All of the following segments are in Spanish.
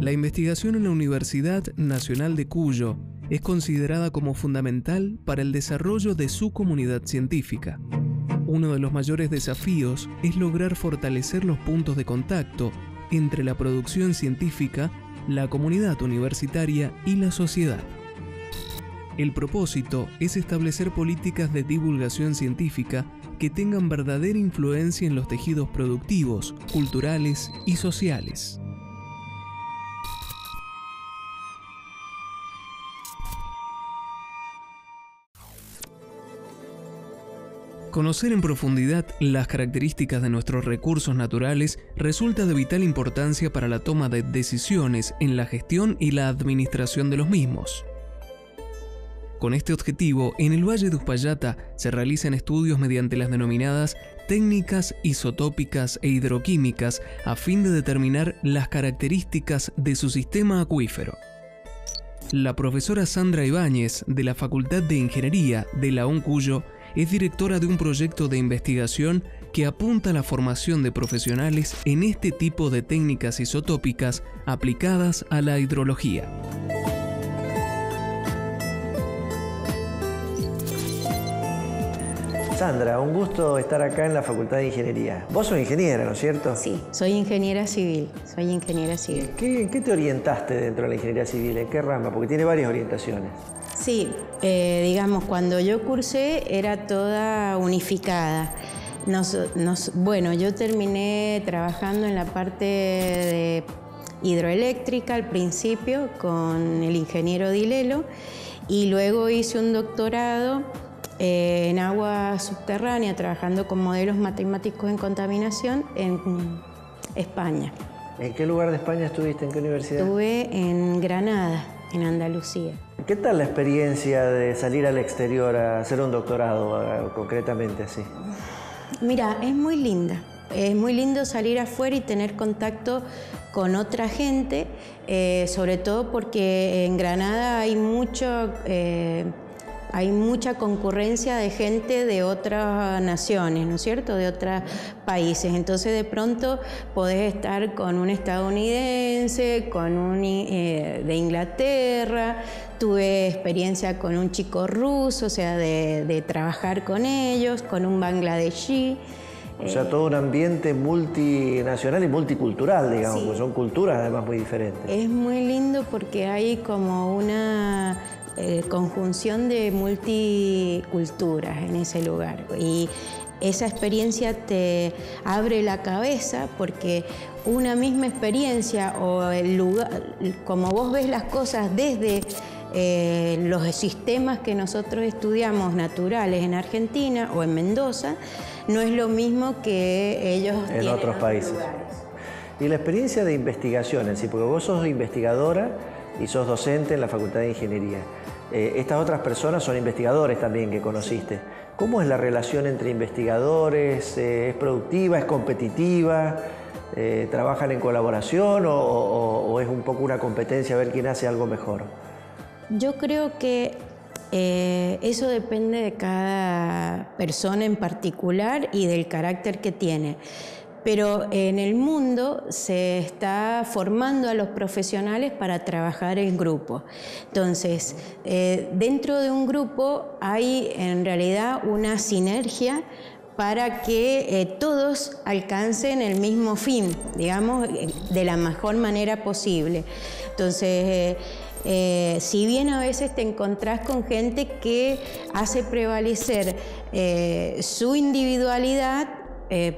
La investigación en la Universidad Nacional de Cuyo es considerada como fundamental para el desarrollo de su comunidad científica. Uno de los mayores desafíos es lograr fortalecer los puntos de contacto entre la producción científica, la comunidad universitaria y la sociedad. El propósito es establecer políticas de divulgación científica que tengan verdadera influencia en los tejidos productivos, culturales y sociales. Conocer en profundidad las características de nuestros recursos naturales resulta de vital importancia para la toma de decisiones en la gestión y la administración de los mismos. Con este objetivo, en el Valle de Uspallata se realizan estudios mediante las denominadas técnicas isotópicas e hidroquímicas a fin de determinar las características de su sistema acuífero. La profesora Sandra Ibáñez, de la Facultad de Ingeniería de la Cuyo, es directora de un proyecto de investigación que apunta a la formación de profesionales en este tipo de técnicas isotópicas aplicadas a la hidrología. Sandra, un gusto estar acá en la Facultad de Ingeniería. Vos sos ingeniera, ¿no es cierto? Sí, soy ingeniera civil. ¿En qué te orientaste dentro de la ingeniería civil? ¿En qué rama? Porque tiene varias orientaciones. Sí, digamos, cuando yo cursé era toda unificada. Bueno, yo terminé trabajando en la parte de hidroeléctrica al principio con el ingeniero Dilelo y luego hice un doctorado en agua subterránea, trabajando con modelos matemáticos en contaminación en España. ¿En qué lugar de España estuviste? ¿En qué universidad? Estuve en Granada, en Andalucía. ¿Qué tal la experiencia de salir al exterior a hacer un doctorado, concretamente así? Mira, es muy linda. Es muy lindo salir afuera y tener contacto con otra gente, sobre todo porque en Granada hay mucha concurrencia de gente de otras naciones, ¿no es cierto?, de otros países. Entonces, de pronto podés estar con un estadounidense, con un de Inglaterra. Tuve experiencia con un chico ruso, o sea, de trabajar con ellos, con un bangladesí. O sea, todo un ambiente multinacional y multicultural, digamos, sí. Porque son culturas además muy diferentes. Es muy lindo porque hay como una conjunción de multiculturas en ese lugar y esa experiencia te abre la cabeza porque una misma experiencia o el lugar, como vos ves las cosas desde los sistemas que nosotros estudiamos naturales en Argentina o en Mendoza, no es lo mismo que ellos en otros países. Lugares. Y la experiencia de investigación en sí, porque vos sos investigadora y sos docente en la Facultad de Ingeniería. Estas otras personas son investigadores también que conociste. ¿Cómo es la relación entre investigadores? ¿Es productiva? ¿Es competitiva? ¿Trabajan en colaboración o es un poco una competencia a ver quién hace algo mejor? Yo creo que eso depende de cada persona en particular y del carácter que tiene. Pero en el mundo se está formando a los profesionales para trabajar en grupo. Entonces, dentro de un grupo hay en realidad una sinergia para que todos alcancen el mismo fin, digamos, de la mejor manera posible. Entonces, si bien a veces te encontrás con gente que hace prevalecer su individualidad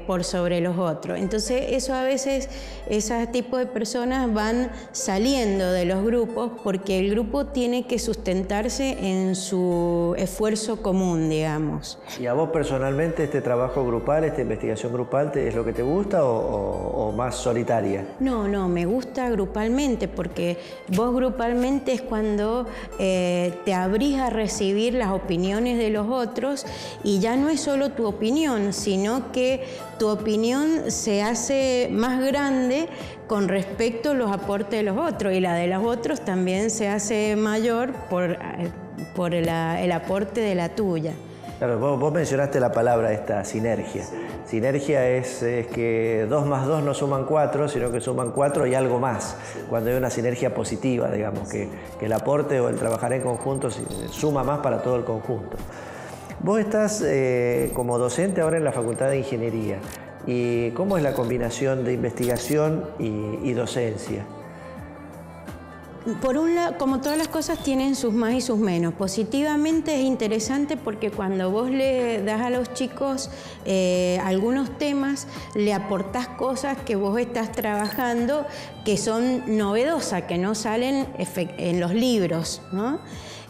por sobre los otros. Entonces eso a veces, ese tipo de personas van saliendo de los grupos porque el grupo tiene que sustentarse en su esfuerzo común, digamos. ¿Y a vos personalmente este trabajo grupal, esta investigación grupal, es lo que te gusta o más solitaria? No, me gusta grupalmente porque vos grupalmente es cuando te abrís a recibir las opiniones de los otros y ya no es solo tu opinión, sino que tu opinión se hace más grande con respecto a los aportes de los otros y la de los otros también se hace mayor por el aporte de la tuya. Claro, vos mencionaste la palabra esta sinergia. Sinergia es que 2 más 2 no suman 4, sino que suman 4 y algo más. Cuando hay una sinergia positiva, digamos, que el aporte o el trabajar en conjunto suma más para todo el conjunto. Vos estás como docente ahora en la Facultad de Ingeniería. ¿Y cómo es la combinación de investigación y docencia? Por un lado, como todas las cosas tienen sus más y sus menos. Positivamente es interesante porque cuando vos le das a los chicos algunos temas, le aportás cosas que vos estás trabajando que son novedosas, que no salen en los libros, ¿no?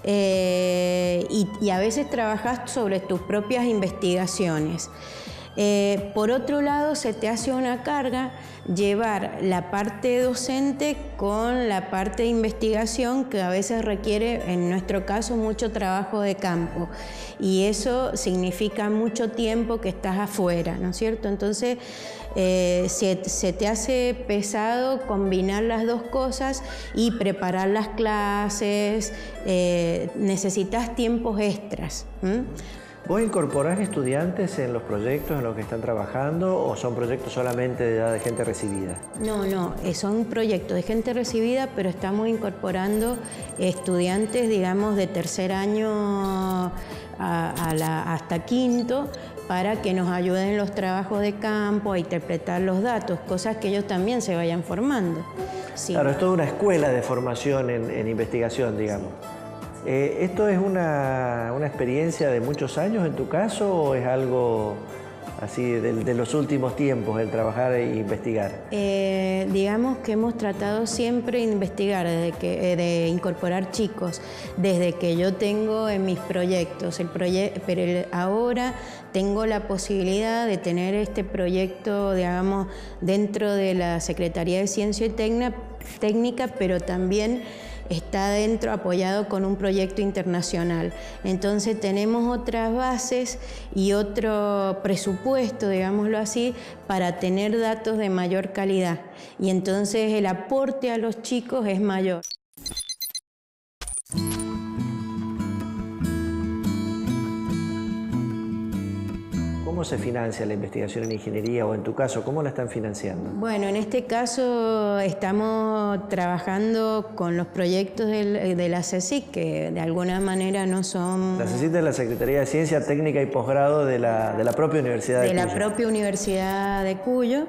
Y a veces trabajás sobre tus propias investigaciones. Por otro lado, se te hace una carga llevar la parte docente con la parte de investigación que a veces requiere, en nuestro caso, mucho trabajo de campo, y eso significa mucho tiempo que estás afuera, ¿no es cierto? Entonces se te hace pesado combinar las dos cosas y preparar las clases, necesitas tiempos extras. ¿Vos incorporás estudiantes en los proyectos en los que están trabajando o son proyectos solamente de gente recibida? No, son proyectos de gente recibida, pero estamos incorporando estudiantes, digamos, de tercer año hasta quinto, para que nos ayuden en los trabajos de campo, a interpretar los datos, cosas que ellos también se vayan formando. Sí. Claro, es toda una escuela de formación en investigación, digamos. ¿Esto es una experiencia de muchos años en tu caso o es algo así de los últimos tiempos, el trabajar e investigar? Digamos que hemos tratado siempre de investigar, de incorporar chicos, desde que yo tengo en mis proyectos, pero ahora tengo la posibilidad de tener este proyecto, digamos, dentro de la Secretaría de Ciencia y Técnica, pero también está dentro apoyado con un proyecto internacional. Entonces tenemos otras bases y otro presupuesto, digámoslo así, para tener datos de mayor calidad. Y entonces el aporte a los chicos es mayor. ¿Cómo se financia la investigación en ingeniería o en tu caso, cómo la están financiando? Bueno, en este caso estamos trabajando con los proyectos de la CSIC, que de alguna manera no son... La CSIC es la Secretaría de Ciencia Técnica y Posgrado de la propia Universidad de Cuyo. De la propia Universidad de Cuyo,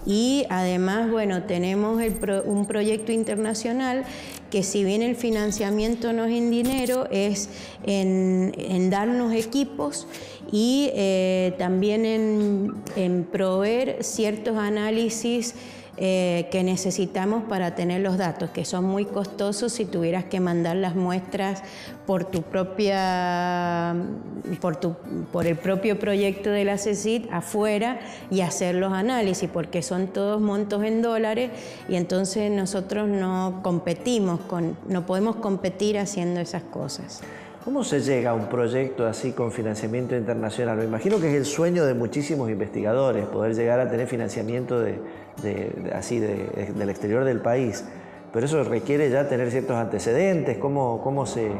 y además, bueno, tenemos un proyecto internacional que, si bien el financiamiento no es en dinero, es en darnos equipos y también en proveer ciertos análisis que necesitamos para tener los datos, que son muy costosos si tuvieras que mandar las muestras por el propio proyecto de la CSIC afuera y hacer los análisis, porque son todos montos en dólares y entonces nosotros no podemos competir haciendo esas cosas. ¿Cómo se llega a un proyecto así con financiamiento internacional? Me imagino que es el sueño de muchísimos investigadores, poder llegar a tener financiamiento del exterior del país. Pero eso requiere ya tener ciertos antecedentes. ¿Cómo se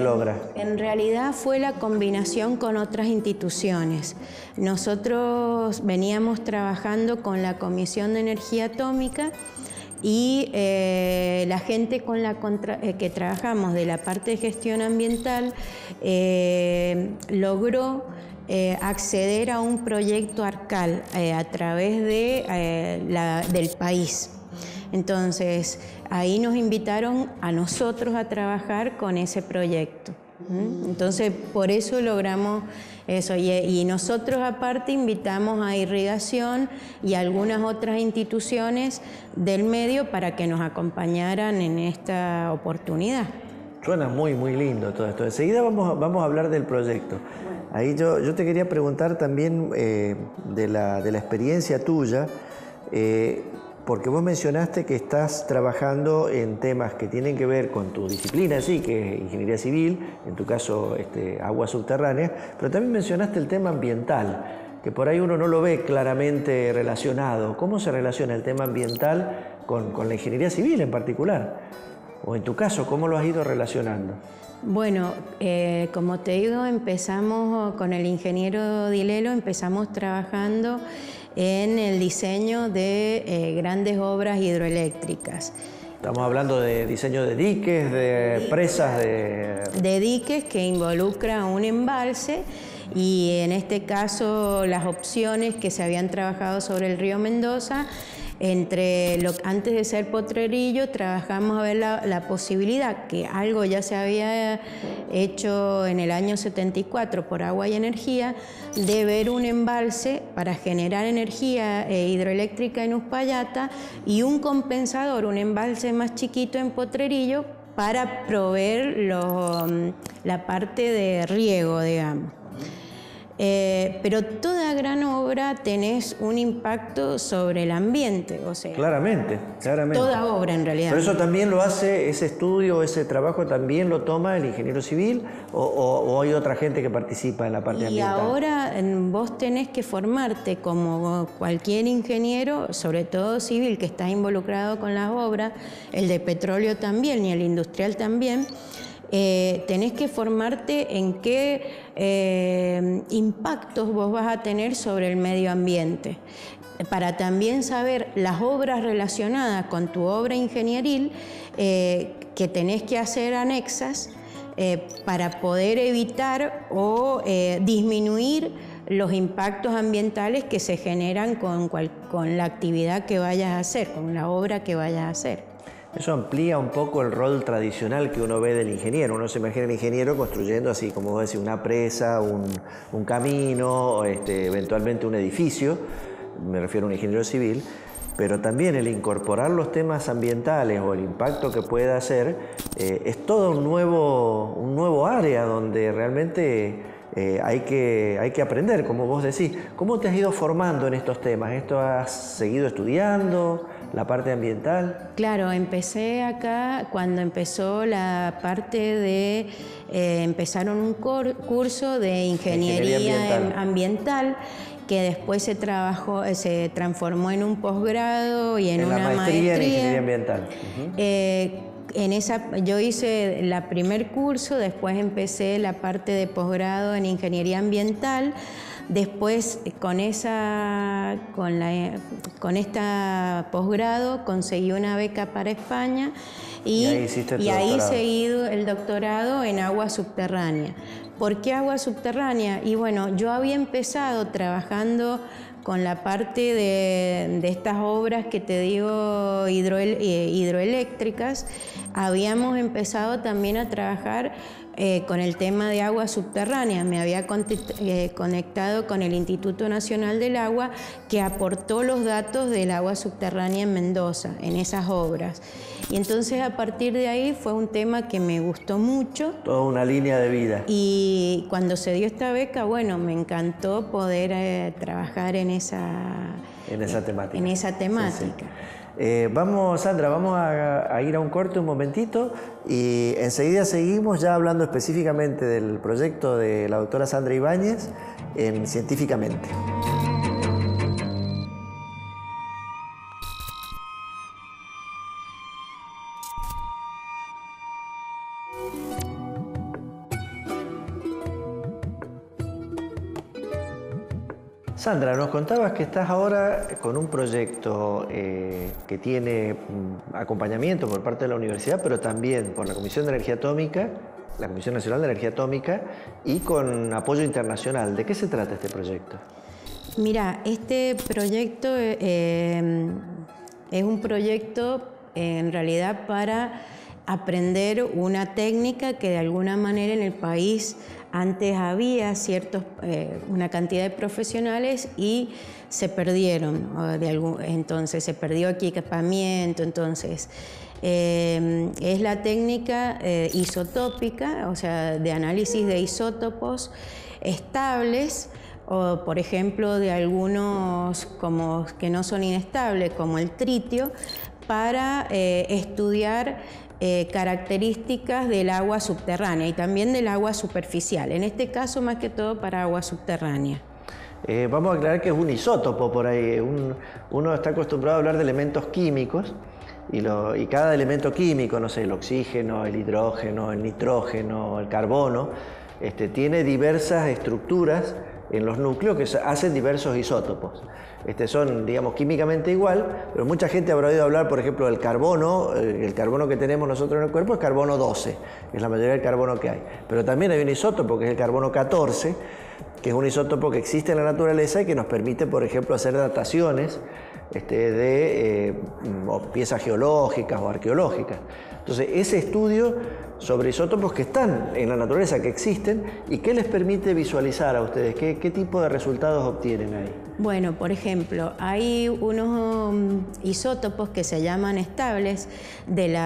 logra? En realidad fue la combinación con otras instituciones. Nosotros veníamos trabajando con la Comisión de Energía Atómica y la gente con la que trabajamos de la parte de gestión ambiental logró acceder a un proyecto ARCAL a través del país. Entonces, ahí nos invitaron a nosotros a trabajar con ese proyecto. Entonces, por eso logramos eso. Y nosotros, aparte, invitamos a Irrigación y a algunas otras instituciones del medio para que nos acompañaran en esta oportunidad. Suena muy, muy lindo todo esto. Enseguida vamos a hablar del proyecto. Ahí yo te quería preguntar también de la experiencia tuya, porque vos mencionaste que estás trabajando en temas que tienen que ver con tu disciplina, sí, que es ingeniería civil, en tu caso aguas subterráneas, pero también mencionaste el tema ambiental, que por ahí uno no lo ve claramente relacionado. ¿Cómo se relaciona el tema ambiental con la ingeniería civil en particular? O en tu caso, ¿cómo lo has ido relacionando? Bueno, como te digo, empezamos con el ingeniero Dilelo, empezamos trabajando en el diseño de grandes obras hidroeléctricas. Estamos hablando de diseño de diques, de presas, de diques que involucra un embalse, y en este caso las opciones que se habían trabajado sobre el río Mendoza. Antes de ser Potrerillo, trabajamos a ver la posibilidad, que algo ya se había hecho en el año 74 por Agua y Energía, de ver un embalse para generar energía hidroeléctrica en Uspallata y un compensador, un embalse más chiquito en Potrerillo, para proveer la parte de riego, digamos. Pero toda gran obra tenés un impacto sobre el ambiente, o sea... Claramente. Toda obra, en realidad. Pero eso también lo hace, ese estudio, ese trabajo, ¿también lo toma el ingeniero civil o hay otra gente que participa en la parte ambiental? Y ahora vos tenés que formarte como cualquier ingeniero, sobre todo civil, que está involucrado con las obras, el de petróleo también y el industrial también. Tenés que formarte en qué impactos vos vas a tener sobre el medio ambiente, para también saber las obras relacionadas con tu obra ingenieril que tenés que hacer anexas para poder evitar o disminuir los impactos ambientales que se generan con la actividad que vayas a hacer, con la obra que vayas a hacer. Eso amplía un poco el rol tradicional que uno ve del ingeniero. Uno se imagina el ingeniero construyendo, así como vos decís, una presa, un camino, eventualmente un edificio. Me refiero a un ingeniero civil. Pero también el incorporar los temas ambientales o el impacto que pueda hacer es todo un nuevo área donde realmente hay que aprender, como vos decís. ¿Cómo te has ido formando en estos temas? ¿Esto has seguido estudiando? ¿La parte ambiental? Claro, empecé acá cuando empezó la parte de... empezaron un curso de ingeniería ambiental, que después se transformó en un posgrado y en una maestría en ingeniería ambiental. Yo hice el primer curso, después empecé la parte de posgrado en ingeniería ambiental. Después, con esta posgrado, conseguí una beca para España y ahí seguí el doctorado en agua subterránea. ¿Por qué agua subterránea? Y bueno, yo había empezado trabajando con la parte de estas obras que te digo hidroeléctricas. Habíamos empezado también a trabajar con el tema de agua subterránea. Me había conectado con el Instituto Nacional del Agua, que aportó los datos del agua subterránea en Mendoza, en esas obras. Y entonces a partir de ahí fue un tema que me gustó mucho. Toda una línea de vida. Y cuando se dio esta beca, bueno, me encantó poder trabajar en esa temática. Sí, sí. Sandra, vamos a ir a un corte un momentito y enseguida seguimos ya hablando específicamente del proyecto de la doctora Sandra Ibáñez en Científicamente. Sandra, nos contabas que estás ahora con un proyecto que tiene acompañamiento por parte de la universidad, pero también por la Comisión de Energía Atómica, la Comisión Nacional de Energía Atómica, y con apoyo internacional. ¿De qué se trata este proyecto? Mira, este proyecto es un proyecto en realidad para aprender una técnica que de alguna manera en el país antes había una cantidad de profesionales y se perdieron. Entonces se perdió equipamiento. Entonces es la técnica isotópica, o sea, de análisis de isótopos estables, o por ejemplo de algunos como que no son inestables, como el tritio, para estudiar características del agua subterránea y también del agua superficial, en este caso más que todo para agua subterránea. Vamos a aclarar que es un isótopo por ahí. Uno está acostumbrado a hablar de elementos químicos, y cada elemento químico, no sé, el oxígeno, el hidrógeno, el nitrógeno, el carbono, tiene diversas estructuras en los núcleos que hacen diversos isótopos. Son, digamos, químicamente igual, pero mucha gente habrá oído hablar, por ejemplo, del carbono. El carbono que tenemos nosotros en el cuerpo es carbono 12, es la mayoría del carbono que hay. Pero también hay un isótopo que es el carbono 14, que es un isótopo que existe en la naturaleza y que nos permite, por ejemplo, hacer dataciones de piezas geológicas o arqueológicas. Entonces, ese estudio sobre isótopos que están en la naturaleza, que existen, ¿y qué les permite visualizar a ustedes? ¿Qué tipo de resultados obtienen ahí? Bueno, por ejemplo, hay unos isótopos que se llaman estables del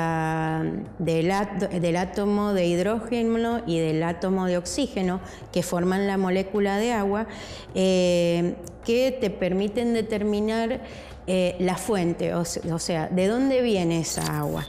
átomo de hidrógeno y del átomo de oxígeno que forman la molécula de agua, que te permiten determinar la fuente, o sea, de dónde viene esa agua.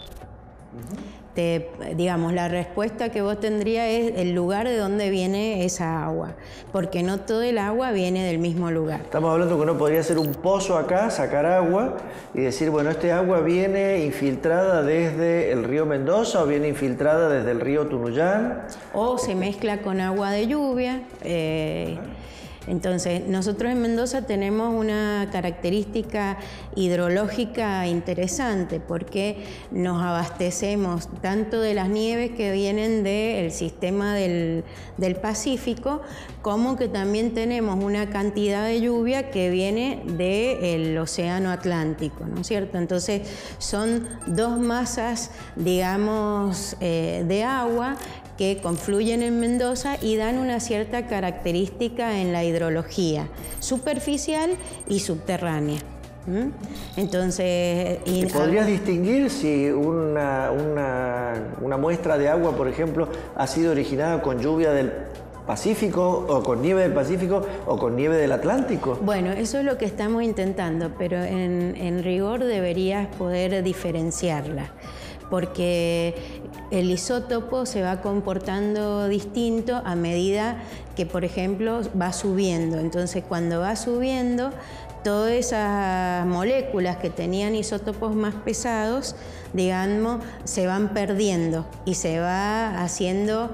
Digamos, la respuesta que vos tendrías es el lugar de donde viene esa agua, porque no todo el agua viene del mismo lugar. Estamos hablando que uno podría hacer un pozo acá, sacar agua y decir, bueno, este agua viene infiltrada desde el río Mendoza o viene infiltrada desde el río Tunuyán. O se mezcla con agua de lluvia. Entonces, nosotros en Mendoza tenemos una característica hidrológica interesante porque nos abastecemos tanto de las nieves que vienen del sistema del Pacífico, como que también tenemos una cantidad de lluvia que viene del océano Atlántico, ¿no es cierto? Entonces, son dos masas, digamos, de agua que confluyen en Mendoza y dan una cierta característica en la hidrología superficial y subterránea. Entonces, ¿podrías distinguir si una muestra de agua, por ejemplo, ha sido originada con lluvia del Pacífico o con nieve del Pacífico o con nieve del Atlántico? Bueno, eso es lo que estamos intentando, pero en rigor deberías poder diferenciarla, porque el isótopo se va comportando distinto a medida que, por ejemplo, va subiendo. Entonces, cuando va subiendo, todas esas moléculas que tenían isótopos más pesados, digamos, se van perdiendo y se va haciendo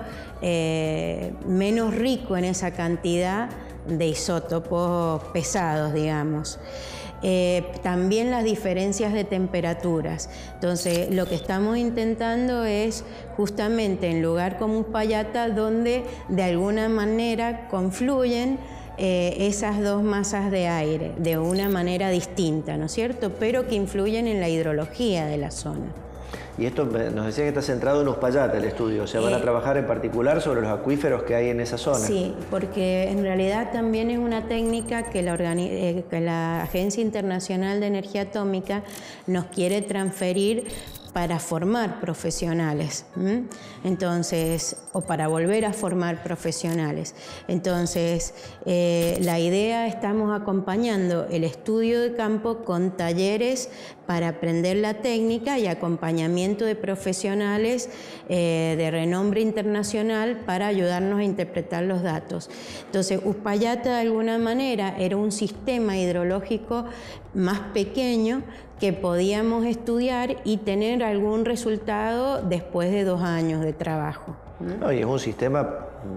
menos rico en esa cantidad de isótopos pesados, digamos. También las diferencias de temperaturas. Entonces, lo que estamos intentando es justamente en lugar como Uspallata, donde de alguna manera confluyen esas dos masas de aire de una manera distinta, ¿no es cierto? Pero que influyen en la hidrología de la zona. Y esto nos decía que está centrado en Uspallata el estudio, o sea, van a trabajar en particular sobre los acuíferos que hay en esa zona. Sí, porque en realidad también es una técnica que la Agencia Internacional de Energía Atómica nos quiere transferir para formar profesionales, entonces, o para volver a formar profesionales. Entonces, la idea, estamos acompañando el estudio de campo con talleres para aprender la técnica y acompañamiento de profesionales de renombre internacional para ayudarnos a interpretar los datos. Entonces, Uspallata de alguna manera era un sistema hidrológico más pequeño que podíamos estudiar y tener algún resultado después de 2 años de trabajo. No, y es un sistema,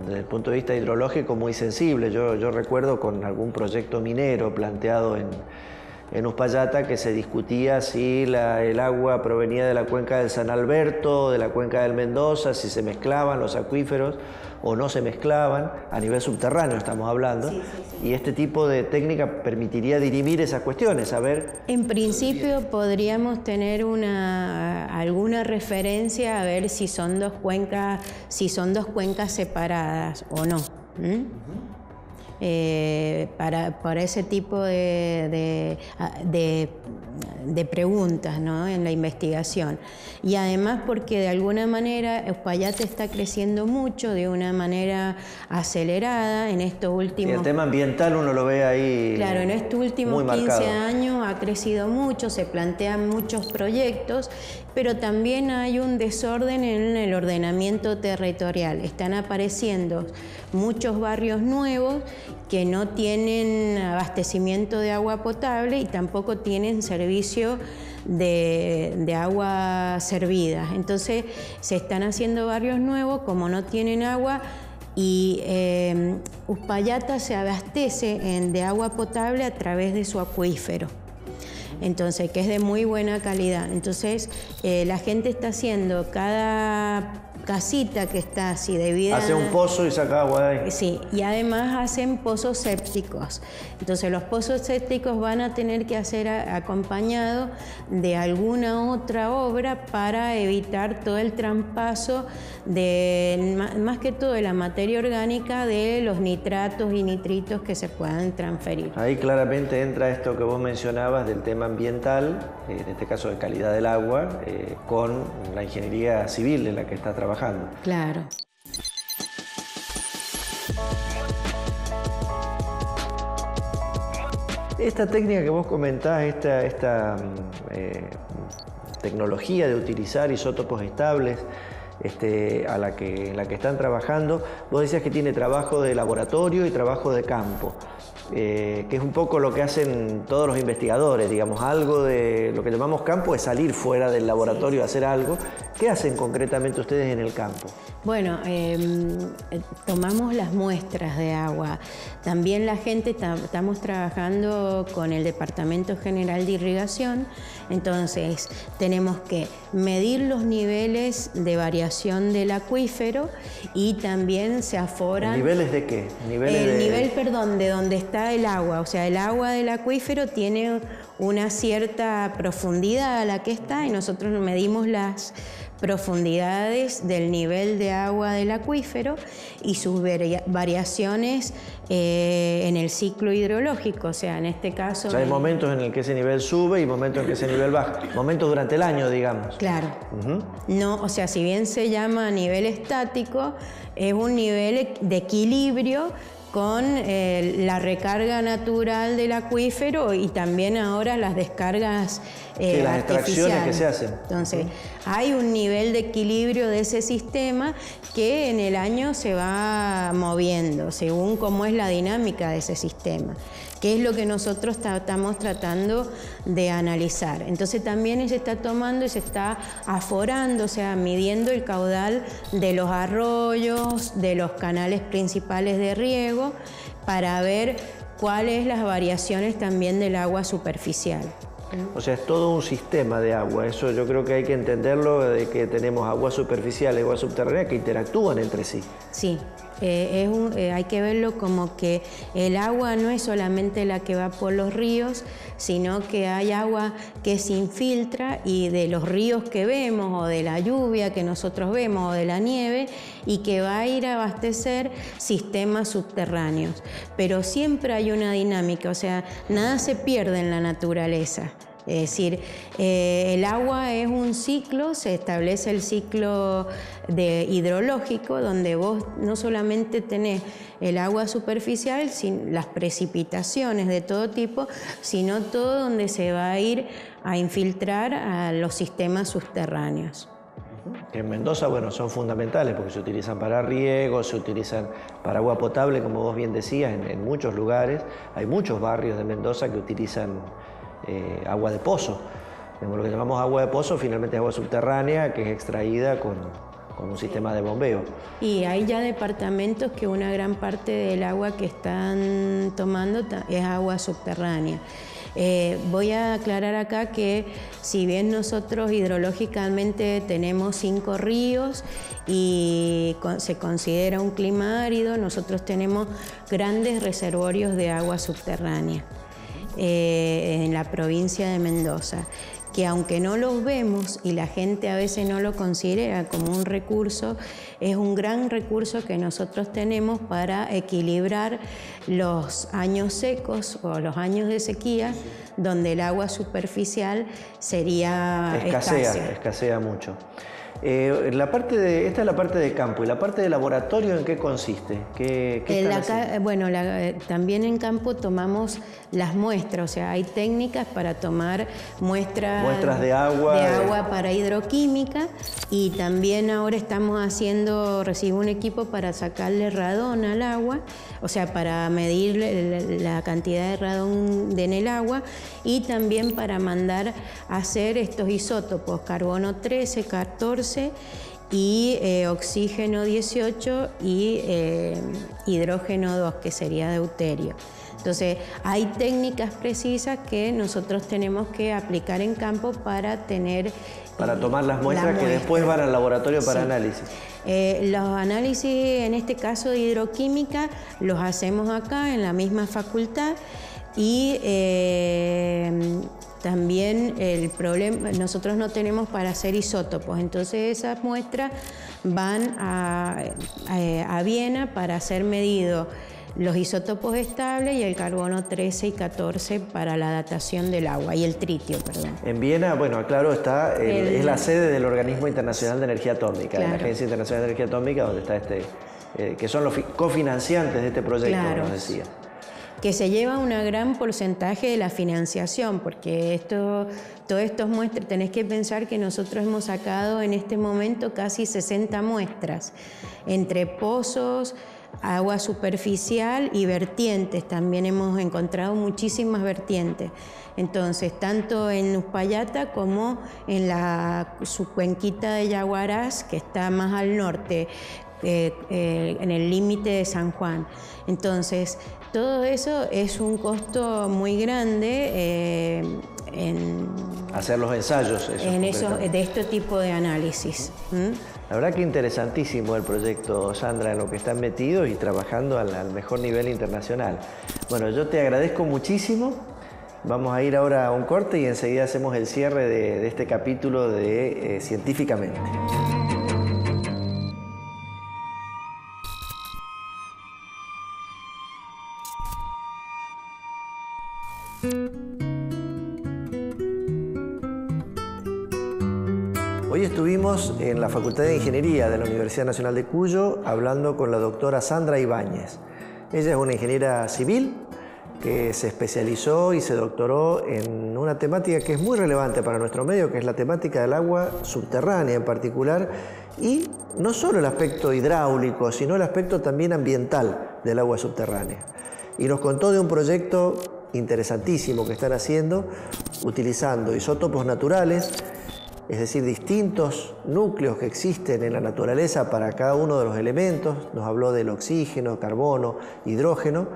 desde el punto de vista hidrológico, muy sensible. Yo recuerdo con algún proyecto minero planteado en Uspallata que se discutía si el agua provenía de la cuenca del San Alberto, de la cuenca del Mendoza, si se mezclaban los acuíferos o no se mezclaban, a nivel subterráneo estamos hablando, sí. Y este tipo de técnica permitiría dirimir esas cuestiones, saber... En principio podríamos tener alguna referencia a ver si son dos cuencas separadas o no. Para ese tipo de preguntas, ¿no?, en la investigación. Y además porque de alguna manera Uspallata está creciendo mucho, de una manera acelerada en estos últimos... Y el tema ambiental uno lo ve ahí. Claro, en estos últimos 15 marcado. años ha crecido mucho, se plantean muchos proyectos, pero también hay un desorden en el ordenamiento territorial. Están apareciendo muchos barrios nuevos que no tienen abastecimiento de agua potable y tampoco tienen servicio de agua servida. Entonces se están haciendo barrios nuevos, como no tienen agua, y Uspallata se abastece de agua potable a través de su acuífero. Entonces, que es de muy buena calidad. Entonces, la gente está haciendo cada casita que está así debida... Hace un pozo y saca agua de ahí. Sí, y además hacen pozos sépticos. Entonces los pozos sépticos van a tener que hacer acompañado de alguna otra obra para evitar todo el traspaso de, más que todo, de la materia orgánica, de los nitratos y nitritos que se puedan transferir. Ahí claramente entra esto que vos mencionabas del tema ambiental, en este caso de calidad del agua, con la ingeniería civil en la que está trabajando. Claro. Esta técnica que vos comentás, esta tecnología de utilizar isótopos estables en la que están trabajando, vos decías que tiene trabajo de laboratorio y trabajo de campo, que es un poco lo que hacen todos los investigadores, digamos, algo de lo que llamamos campo es salir fuera del laboratorio a hacer algo. ¿Qué hacen concretamente ustedes en el campo? Bueno, tomamos las muestras de agua. También la gente, estamos trabajando con el Departamento General de Irrigación, entonces tenemos que medir los niveles de variación del acuífero y también se aforan... ¿Niveles de qué? Nivel, de donde está el agua, o sea, el agua del acuífero tiene una cierta profundidad a la que está y nosotros medimos las profundidades del nivel de agua del acuífero y sus variaciones en el ciclo hidrológico, o sea, en este caso... O sea, hay momentos en el que ese nivel sube y momentos en que ese nivel baja, momentos durante el año, digamos. Claro. No, o sea, si bien se llama nivel estático, es un nivel de equilibrio con la recarga natural del acuífero y también ahora las descargas las extracciones que se hacen. Entonces, hay un nivel de equilibrio de ese sistema que en el año se va moviendo según cómo es la dinámica de ese sistema, que es lo que nosotros estamos tratando de analizar. Entonces también se está tomando y se está aforando, o sea, midiendo el caudal de los arroyos, de los canales principales de riego, para ver cuáles las variaciones también del agua superficial. O sea, es todo un sistema de agua. Eso yo creo que hay que entenderlo, de que tenemos agua superficial y agua subterránea que interactúan entre sí. Sí, hay que verlo como que el agua no es solamente la que va por los ríos, sino que hay agua que se infiltra y de los ríos que vemos o de la lluvia que nosotros vemos o de la nieve y que va a ir a abastecer sistemas subterráneos. Pero siempre hay una dinámica, o sea, nada se pierde en la naturaleza. Es decir, el agua es un ciclo, se establece el ciclo hidrológico, donde vos no solamente tenés el agua superficial, las precipitaciones de todo tipo, sino todo donde se va a ir a infiltrar a los sistemas subterráneos. En Mendoza, bueno, son fundamentales porque se utilizan para riego, se utilizan para agua potable, como vos bien decías, en muchos lugares. Hay muchos barrios de Mendoza que utilizan agua de pozo. Lo que llamamos agua de pozo finalmente es agua subterránea que es extraída con un sistema de bombeo. Y hay ya departamentos que una gran parte del agua que están tomando es agua subterránea. Voy a aclarar acá que si bien nosotros hidrológicamente tenemos 5 ríos y se considera un clima árido, nosotros tenemos grandes reservorios de agua subterránea en la provincia de Mendoza, que aunque no los vemos y la gente a veces no lo considera como un recurso, es un gran recurso que nosotros tenemos para equilibrar los años secos o los años de sequía, donde el agua superficial sería escasea mucho. Esta es la parte de campo. ¿Y la parte de laboratorio en qué consiste? También en campo tomamos las muestras, o sea, hay técnicas para tomar muestras de agua para hidroquímica, y también ahora recibimos un equipo para sacarle radón al agua, o sea, para medir la cantidad de radón en el agua, y también para mandar a hacer estos isótopos, carbono 13, 14 y oxígeno 18 y hidrógeno 2, que sería deuterio. Entonces, hay técnicas precisas que nosotros tenemos que aplicar en campo para tomar las muestras que después van al laboratorio para análisis. Los análisis, en este caso de hidroquímica, los hacemos acá en la misma facultad, y también el problema, nosotros no tenemos para hacer isótopos, entonces esas muestras van a Viena para ser medidos los isótopos estables y el carbono 13 y 14 para la datación del agua, y el tritio, perdón. En Viena, bueno, claro, es la sede del Organismo Internacional de Energía Atómica, de la Agencia Internacional de Energía Atómica, donde está que son los cofinanciantes de este proyecto, como nos decía. Que se lleva un gran porcentaje de la financiación, porque todos estos muestras, tenés que pensar que nosotros hemos sacado en este momento casi 60 muestras, entre pozos, agua superficial y vertientes. También hemos encontrado muchísimas vertientes. Entonces, tanto en Uspallata como en la subcuenquita de Yaguarás, que está más al norte, en el límite de San Juan. Entonces, todo eso es un costo muy grande en hacer los ensayos de este tipo de análisis. La verdad que interesantísimo el proyecto, Sandra, en lo que están metidos y trabajando al mejor nivel internacional. Bueno, yo te agradezco muchísimo. Vamos a ir ahora a un corte y enseguida hacemos el cierre de este capítulo de Científicamente. Hoy estuvimos en la Facultad de Ingeniería de la Universidad Nacional de Cuyo hablando con la doctora Sandra Ibáñez. Ella es una ingeniera civil que se especializó y se doctoró en una temática que es muy relevante para nuestro medio, que es la temática del agua subterránea en particular, y no solo el aspecto hidráulico, sino el aspecto también ambiental del agua subterránea. Y nos contó de un proyecto interesantísimo que están haciendo utilizando isótopos naturales, es decir, distintos núcleos que existen en la naturaleza para cada uno de los elementos. Nos habló del oxígeno, carbono, hidrógeno,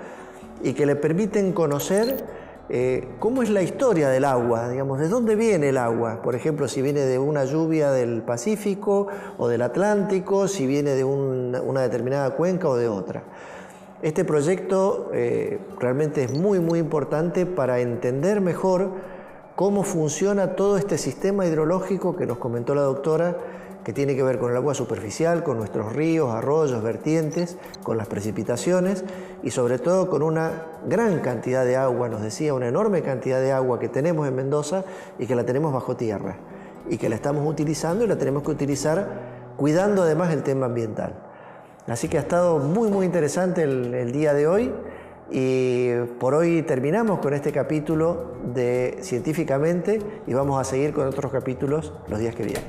y que le permiten conocer cómo es la historia del agua, digamos, de dónde viene el agua. Por ejemplo, si viene de una lluvia del Pacífico o del Atlántico, si viene de una determinada cuenca o de otra. Este proyecto realmente es muy, muy importante para entender mejor cómo funciona todo este sistema hidrológico que nos comentó la doctora, que tiene que ver con el agua superficial, con nuestros ríos, arroyos, vertientes, con las precipitaciones y sobre todo con una gran cantidad de agua, nos decía, una enorme cantidad de agua que tenemos en Mendoza y que la tenemos bajo tierra y que la estamos utilizando y la tenemos que utilizar cuidando además el tema ambiental. Así que ha estado muy, muy interesante el día de hoy. Y por hoy terminamos con este capítulo de Científicamente y vamos a seguir con otros capítulos los días que vienen.